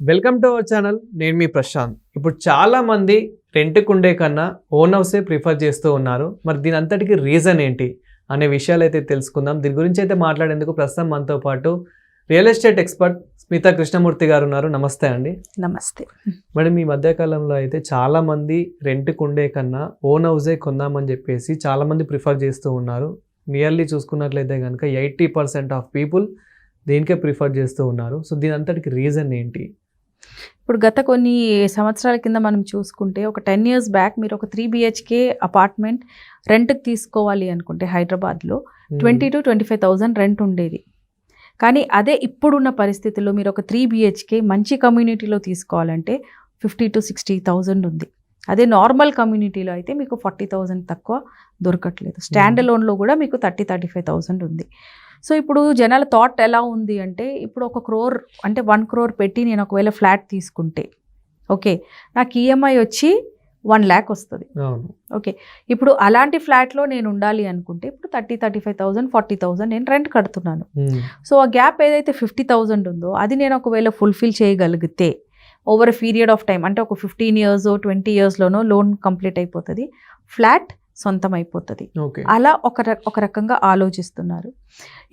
Welcome to our channel. నేను మీ ప్రశాంత్. ఇప్పుడు చాలా మంది రెంట్కు ఉండే కన్నా ఓన్ హౌసే ప్రిఫర్ చేస్తూ ఉన్నారు. మరి దీని అంతటికి రీజన్ ఏంటి అనే విషయాలు అయితే తెలుసుకుందాం. దీని గురించి అయితే మాట్లాడేందుకు ప్రస్తుతం మనతో పాటు real estate expert Smita Krishnamurthy గారు ఉన్నారు. నమస్తే అండి. నమస్తే మేడం, ఈ మధ్యకాలంలో అయితే చాలా మంది రెంట్కు ఉండే కన్నా ఓన్ హౌసే కొందామని చెప్పేసి చాలా మంది ప్రిఫర్ చేస్తూ ఉన్నారు. నియర్లీ చూసుకున్నట్లయితే కనుక 80% ఆఫ్ పీపుల్ దీనికే ప్రిఫర్ చేస్తూ ఉన్నారు. సో దీని అంతటికి రీజన్ ఏంటి? ఇప్పుడు గత కొన్ని సంవత్సరాల కింద మనం చూసుకుంటే ఒక 10 years బ్యాక్ మీరు ఒక 3 BHK అపార్ట్మెంట్ రెంట్కి తీసుకోవాలి అనుకుంటే హైదరాబాద్లో 20,000 to 25,000 రెంట్ ఉండేది. కానీ అదే ఇప్పుడున్న పరిస్థితుల్లో మీరు ఒక 3 BHK మంచి కమ్యూనిటీలో తీసుకోవాలంటే 50,000 to 60,000 ఉంది. అదే నార్మల్ కమ్యూనిటీలో అయితే మీకు 40,000 తక్కువ దొరకట్లేదు. స్టాండ్ అలోన్లో కూడా మీకు 30,000-35,000 ఉంది. సో ఇప్పుడు జనాల థాట్ ఎలా ఉంది అంటే, ఇప్పుడు 1 crore అంటే 1 crore పెట్టి నేను ఒకవేళ ఫ్లాట్ తీసుకుంటే ఓకే నాకు ఈఎంఐ వచ్చి 1 lakh వస్తుంది. ఓకే, ఇప్పుడు అలాంటి ఫ్లాట్లో నేను ఉండాలి అనుకుంటే ఇప్పుడు 30,000-35,000 40,000 నేను రెంట్ కడుతున్నాను. సో ఆ గ్యాప్ ఏదైతే 50,000 ఉందో అది నేను ఒకవేళ ఫుల్ఫిల్ చేయగలిగితే over a period of time అంటే ఒక 15 years 20 yearsలోనో లోన్ కంప్లీట్ అయిపోతుంది, ఫ్లాట్ సొంతం అయిపోతుంది. అలా ఒక రకంగా ఆలోచిస్తున్నారు.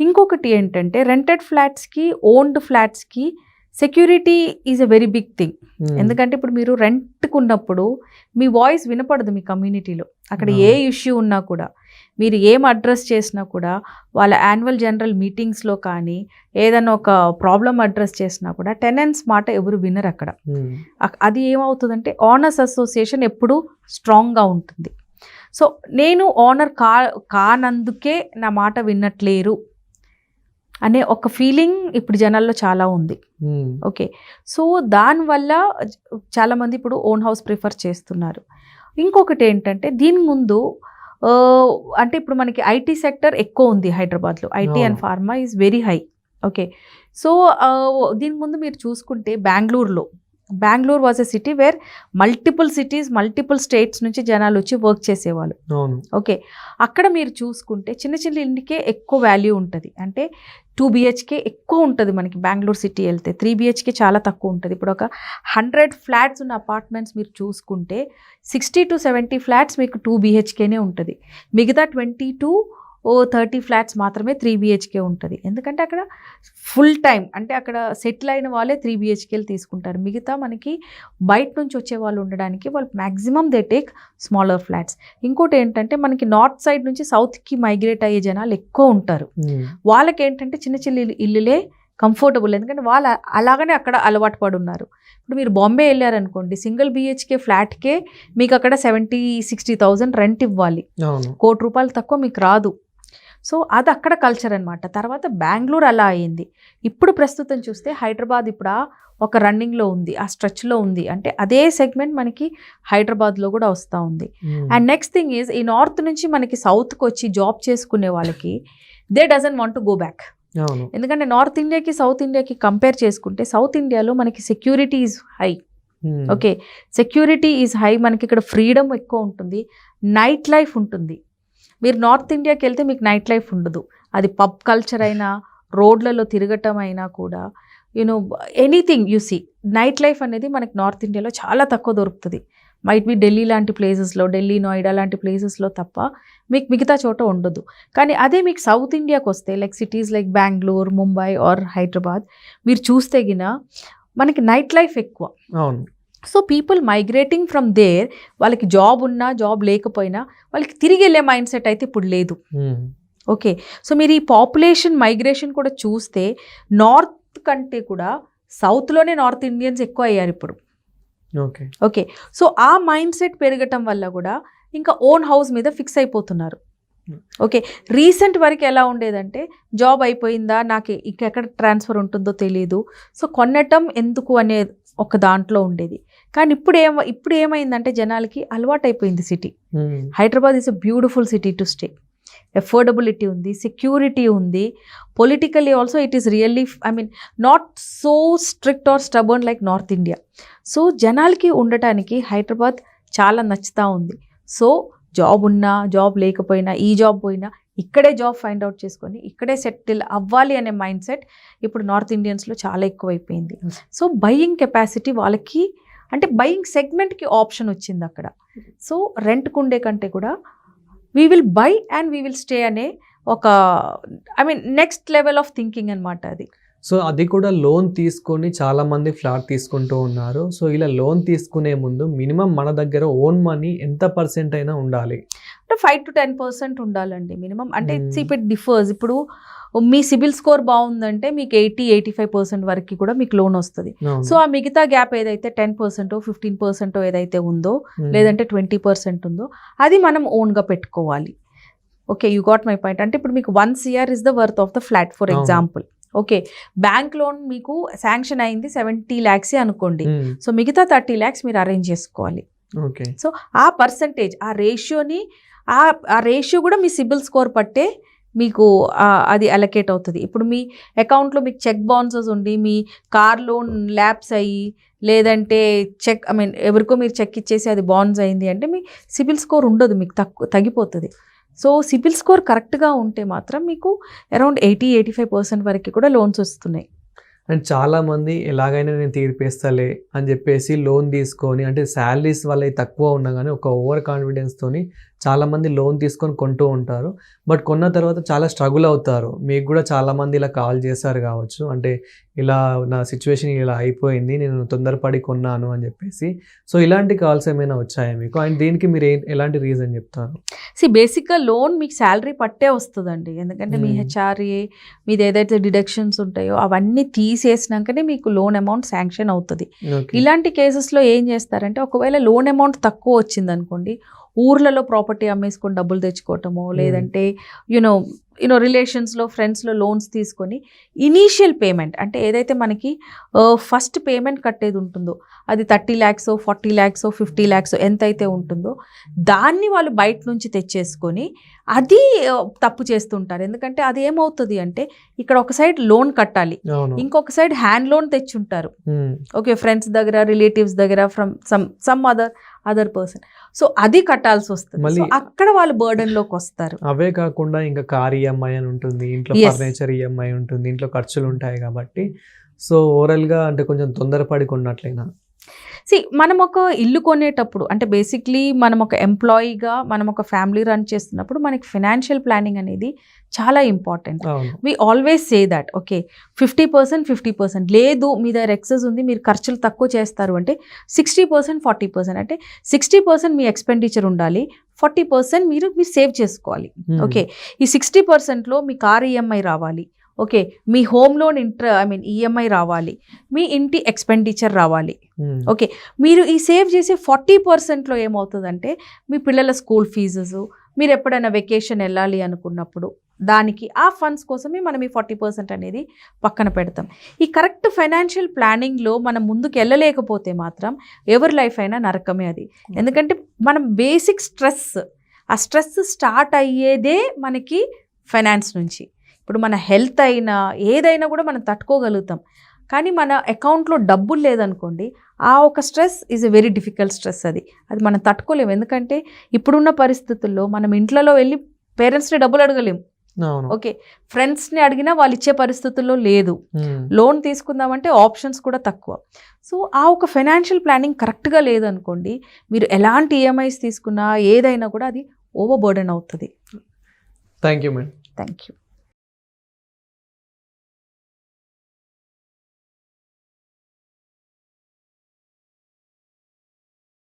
ఇంకొకటి ఏంటంటే రెంటెడ్ ఫ్లాట్స్కి ఓన్డ్ ఫ్లాట్స్కి security is a very big thing. ఎందుకంటే ఇప్పుడు మీరు రెంట్కు ఉన్నప్పుడు మీ వాయిస్ వినపడదు మీ కమ్యూనిటీలో. అక్కడ ఏ ఇష్యూ ఉన్నా కూడా మీరు ఏం అడ్రస్ చేసినా కూడా వాళ్ళ యాన్యువల్ జనరల్ మీటింగ్స్లో కానీ ఏదైనా ఒక ప్రాబ్లం అడ్రస్ చేసినా కూడా టెనెంట్స్ మాట ఎవరు వినరు అక్కడ. అది ఏమవుతుందంటే ఓనర్స్ అసోసియేషన్ ఎప్పుడూ స్ట్రాంగ్గా ఉంటుంది. సో నేను ఓనర్ కానందుకే నా మాట విన్నట్లేరు అనే ఒక ఫీలింగ్ ఇప్పుడు జనాల్లో చాలా ఉంది. ఓకే, సో దానివల్ల చాలామంది ఇప్పుడు ఓన్ హౌస్ ప్రిఫర్ చేస్తున్నారు. ఇంకొకటి ఏంటంటే దీని ముందు అంటే ఇప్పుడు మనకి ఐటీ సెక్టర్ ఎక్కువ ఉంది హైదరాబాద్లో. IT and pharma is very high. Okay, so దీని ముందు మీరు చూసుకుంటే Bengaluru was a city wear multiple states నుంచి జనాలు వచ్చి వర్క్ చేసేవాళ్ళు. ఓకే, అక్కడ మీరు చూసుకుంటే చిన్న చిన్న ఇంటికే ఎక్కువ వాల్యూ ఉంటుంది. అంటే 2 BHK ఎక్కువ ఉంటుంది మనకి బెంగళూరు సిటీ వెళ్తే. 3 BHK చాలా తక్కువ ఉంటుంది. ఇప్పుడు ఒక 100 ఫ్లాట్స్ ఉన్న అపార్ట్మెంట్స్ మీరు చూసుకుంటే 60 to 70 ఫ్లాట్స్ మీకు 2 BHKనే ఉంటుంది. మిగతా 20 to 30 ఫ్లాట్స్ మాత్రమే 3 BHK ఉంటుంది. ఎందుకంటే అక్కడ ఫుల్ టైం అంటే అక్కడ సెటిల్ అయిన వాళ్ళే 3 BHKలు తీసుకుంటారు. మిగతా మనకి బయట నుంచి వచ్చే వాళ్ళు ఉండడానికి వాళ్ళు maximum they take smaller flats. ఇంకోటి ఏంటంటే మనకి నార్త్ సైడ్ నుంచి సౌత్కి మైగ్రేట్ అయ్యే జనాలు ఎక్కువ ఉంటారు. వాళ్ళకి ఏంటంటే చిన్న చిన్న ఇల్లులే కంఫర్టబుల్. ఎందుకంటే వాళ్ళు అలాగనే అక్కడ అలవాటు పడి ఉన్నారు. ఇప్పుడు మీరు బాంబే వెళ్ళారనుకోండి, సింగిల్ BHK ఫ్లాట్కే మీకు అక్కడ 70,000-60,000 రెంట్ ఇవ్వాలి. ₹1,00,00,000 తక్కువ మీకు రాదు. సో అది అక్కడ కల్చర్ అనమాట. తర్వాత బెంగళూరు అలా అయింది. ఇప్పుడు ప్రస్తుతం చూస్తే హైదరాబాద్ ఇప్పుడు ఒక రన్నింగ్లో ఉంది, ఆ స్ట్రెచ్లో ఉంది. అంటే అదే సెగ్మెంట్ మనకి హైదరాబాద్లో కూడా వస్తూ ఉంది. అండ్ నెక్స్ట్ థింగ్ ఈజ్ ఈ నార్త్ నుంచి మనకి సౌత్కి వచ్చి జాబ్ చేసుకునే వాళ్ళకి they doesn't want to go back. ఎందుకంటే నార్త్ ఇండియాకి సౌత్ ఇండియాకి కంపేర్ చేసుకుంటే సౌత్ ఇండియాలో మనకి security is high. Okay, security is high. మనకి ఇక్కడ ఫ్రీడమ్ ఎక్కువ ఉంటుంది, నైట్ లైఫ్ ఉంటుంది. మీరు నార్త్ ఇండియాకి వెళ్తే మీకు నైట్ లైఫ్ ఉండదు. అది పబ్ కల్చర్ అయినా రోడ్లలో తిరగటం అయినా కూడా anything you see night life అనేది మనకి నార్త్ ఇండియాలో చాలా తక్కువ దొరుకుతుంది. మైట్ బి ఢిల్లీ లాంటి ప్లేసెస్లో, ఢిల్లీ నోయిడా లాంటి ప్లేసెస్లో తప్ప మీకు మిగతా చోట ఉండదు. కానీ అదే మీకు సౌత్ ఇండియాకి వస్తే like cities like Bengaluru, Mumbai or Hyderabad మీరు చూస్తే గిన మనకి నైట్ లైఫ్ ఎక్కువ. So people migrating from there, వాళ్ళకి జాబ్ ఉన్నా జాబ్ లేకపోయినా వాళ్ళకి తిరిగి వెళ్ళే మైండ్ సెట్ అయితే ఇప్పుడు లేదు. ఓకే, సో మీరు ఈ పాపులేషన్ మైగ్రేషన్ కూడా చూస్తే నార్త్ కంటే కూడా సౌత్లోనే నార్త్ ఇండియన్స్ ఎక్కువ అయ్యారు ఇప్పుడు. ఓకే, సో ఆ మైండ్ సెట్ పెరగటం వల్ల కూడా ఇంకా ఓన్ హౌస్ మీద ఫిక్స్ అయిపోతున్నారు. ఓకే, రీసెంట్ వరకు ఎలా ఉండేదంటే జాబ్ అయిపోయిందా, నాకు ఇంకెక్కడ ట్రాన్స్ఫర్ ఉంటుందో తెలియదు, సో కొనటం ఎందుకు అనే ఒక దాంట్లో ఉండేది. కానీ ఇప్పుడు ఏమైందంటే జనాలకి అలవాటు అయిపోయింది city. Hyderabad is a beautiful city to stay. Affordability ఉంది, సెక్యూరిటీ ఉంది, politically also it is really not so strict or stubborn like north India. So జనాలకి ఉండటానికి హైదరాబాద్ చాలా నచ్చుతూ ఉంది. సో జాబ్ ఉన్నా జాబ్ లేకపోయినా ఈ జాబ్ పోయినా ఇక్కడే జాబ్ ఫైండ్ అవుట్ చేసుకొని ఇక్కడే సెటిల్ అవ్వాలి అనే మైండ్ సెట్ ఇప్పుడు నార్త్ ఇండియన్స్లో చాలా ఎక్కువైపోయింది. సో బయింగ్ కెపాసిటీ వాళ్ళకి అంటే బయింగ్ సెగ్మెంట్కి ఆప్షన్ వచ్చింది అక్కడ. సో రెంట్కు ఉండే కంటే కూడా we will buy and we will stay అనే ఒక నెక్స్ట్ లెవెల్ ఆఫ్ థింకింగ్ అనమాట అది. సో అది కూడా లోన్ తీసుకొని చాలా మంది ఫ్లాట్ తీసుకుంటూ ఉన్నారు. సో ఇలా లోన్ తీసుకునే ముందు మినిమం మన దగ్గర ఓన్ మనీ ఎంత పర్సెంట్ అయినా ఉండాలి? అంటే 5 to 10% ఉండాలండి మినిమం. అంటే ఇట్ డిఫర్స్. ఇప్పుడు మీ సిబిల్ స్కోర్ బాగుందంటే మీకు 80-85% వరకు కూడా మీకు లోన్ వస్తుంది. సో ఆ మిగతా గ్యాప్ ఏదైతే 10%, 15% ఏదైతే ఉందో లేదంటే 20% ఉందో అది మనం ఓన్గా పెట్టుకోవాలి. Okay, you got my point. అంటే ఇప్పుడు మీకు 1 CR is the worth of the flat for example. Okay, bank loan మీకు శాంక్షన్ అయింది 70 lakhs అనుకోండి. సో మిగతా 30 lakhs మీరు అరేంజ్ చేసుకోవాలి. ఓకే, సో ఆ పర్సంటేజ్ ఆ రేషియోని ఆ రేషియో కూడా మీ సిబిల్ స్కోర్ పట్టే మీకు అది అలొకేట్ అవుతుంది. ఇప్పుడు మీ అకౌంట్లో మీకు చెక్ బౌన్సెస్ ఉండి మీ కార్ లోన్ ల్యాప్స్ అయ్యి లేదంటే చెక్ ఎవరికో మీరు చెక్ ఇచ్చేసి అది బౌన్స్ అయింది అంటే మీ సిబిల్ స్కోర్ ఉండదు, మీకు తగ్గిపోతుంది. సో సిబిల్ స్కోర్ కరెక్ట్గా ఉంటే మాత్రం మీకు అరౌండ్ 80-85% వరకు కూడా లోన్స్ వస్తున్నాయి. అండ్ చాలామంది ఎలాగైనా నేను తీర్పేస్తలే అని చెప్పేసి లోన్ తీసుకొని, అంటే శాలరీస్ వాళ్ళవి తక్కువ ఉన్నా కానీ ఒక ఓవర్ కాన్ఫిడెన్స్తోని చాలామంది లోన్ తీసుకొని కొంటూ ఉంటారు. బట్ కొన్న తర్వాత చాలా స్ట్రగుల్ అవుతారు. మీకు కూడా చాలామంది ఇలా కాల్ చేశారు కావచ్చు, అంటే ఇలా నా సిచ్యువేషన్ ఇలా అయిపోయింది, నేను తొందరపడి కొన్నాను అని చెప్పేసి. సో ఇలాంటి కాల్స్ ఏమైనా వచ్చాయా మీకు? అండ్ దీనికి మీరు ఎలాంటి రీజన్ చెప్తారు? బేసిక్గా లోన్ మీకు శాలరీ పట్టే వస్తుందండి. ఎందుకంటే మీ హెచ్ఆర్ఏ మీది ఏదైతే డిడక్షన్స్ ఉంటాయో అవన్నీ తీసేసినాకనే మీకు లోన్ అమౌంట్ శాంక్షన్ అవుతుంది. ఇలాంటి కేసెస్లో ఏం చేస్తారంటే ఒకవేళ లోన్ అమౌంట్ తక్కువ వచ్చింది అనుకోండి, ఊర్లలో ప్రాపర్టీ అమ్మేసుకొని డబ్బులు తెచ్చుకోవటము లేదంటే యూనో రిలేషన్స్లో ఫ్రెండ్స్లో లోన్స్ తీసుకొని ఇనీషియల్ పేమెంట్ అంటే ఏదైతే మనకి ఫస్ట్ పేమెంట్ కట్టేది ఉంటుందో అది 30 lakhs, 40 lakhs, 50 lakhs ఎంత అయితే ఉంటుందో దాన్ని వాళ్ళు బయట నుంచి తెచ్చేసుకొని అది తప్పు చేస్తుంటారు. ఎందుకంటే అది ఏమవుతుంది అంటే ఇక్కడ ఒక సైడ్ లోన్ కట్టాలి, ఇంకొక సైడ్ హ్యాండ్ లోన్ తెచ్చుంటారు. ఓకే, ఫ్రెండ్స్ దగ్గర, రిలేటివ్స్ దగ్గర, from some other person. So అది కట్టాల్సి వస్తుంది. సో అక్కడ వాళ్ళు బర్డెన్ లోకి వస్తారు. అవే కాకుండా ఇంకా కార్ ఈఎంఐ అని ఉంటుంది, ఇంట్లో ఫర్నిచర్ ఈఎంఐ ఉంటుంది, ఇంట్లో ఖర్చులు ఉంటాయి కాబట్టి సో ఓవరాల్గా అంటే కొంచెం తొందరపడి కొన్నట్లయినా. మనం ఒక ఇల్లు కొనేటప్పుడు అంటే బేసిక్లీ మనం ఒక ఎంప్లాయీగా మనం ఒక ఫ్యామిలీ రన్ చేస్తున్నప్పుడు మనకి ఫైనాన్షియల్ ప్లానింగ్ అనేది చాలా important. We always say that okay 50% లేదు మీ దగ్గర ఎక్సెస్ ఉంది, మీరు ఖర్చులు తక్కువ చేస్తారు అంటే 60% 40% అంటే 60% మీ ఎక్స్పెండిచర్ ఉండాలి, 40% మీరు సేవ్ చేసుకోవాలి. ఓకే, ఈ 60%లో మీ కార్ ఈఎంఐ రావాలి, ఓకే మీ హోమ్ లోన్ ఈఎంఐ రావాలి, మీ ఇంటి ఎక్స్పెండిచర్ రావాలి. ఓకే, మీరు ఈ సేవ్ చేసే 40%లో ఏమవుతుందంటే మీ పిల్లల స్కూల్ ఫీజెస్, మీరు ఎప్పుడైనా వెకేషన్ వెళ్ళాలి అనుకున్నప్పుడు దానికి ఆ ఫండ్స్ కోసమే మనం ఈ 40% అనేది పక్కన పెడతాం. ఈ కరెక్ట్ ఫైనాన్షియల్ ప్లానింగ్లో మనం ముందుకు వెళ్ళలేకపోతే మాత్రం ఎవరి లైఫ్ అయినా నరకమే అది. ఎందుకంటే మనం బేసిక్ ఆ స్ట్రెస్ స్టార్ట్ అయ్యేదే మనకి ఫైనాన్స్ నుంచి. ఇప్పుడు మన హెల్త్ అయినా ఏదైనా కూడా మనం తట్టుకోగలుగుతాం, కానీ మన అకౌంట్లో డబ్బులు లేదనుకోండి ఆ ఒక stress is a very difficult stress. అది మనం తట్టుకోలేము. ఎందుకంటే ఇప్పుడున్న పరిస్థితుల్లో మనం ఇంట్లో వెళ్ళి పేరెంట్స్ని డబ్బులు అడగలేము. ఓకే, ఫ్రెండ్స్ని అడిగినా వాళ్ళు ఇచ్చే పరిస్థితుల్లో లేదు, లోన్ తీసుకుందామంటే ఆప్షన్స్ కూడా తక్కువ. సో ఆ ఒక ఫైనాన్షియల్ ప్లానింగ్ కరెక్ట్గా లేదనుకోండి, మీరు ఎలాంటి ఈఎంఐస్ తీసుకున్నా ఏదైనా కూడా అది ఓవర్ బర్డెన్ అవుతుంది. Thank you madam. Thank you.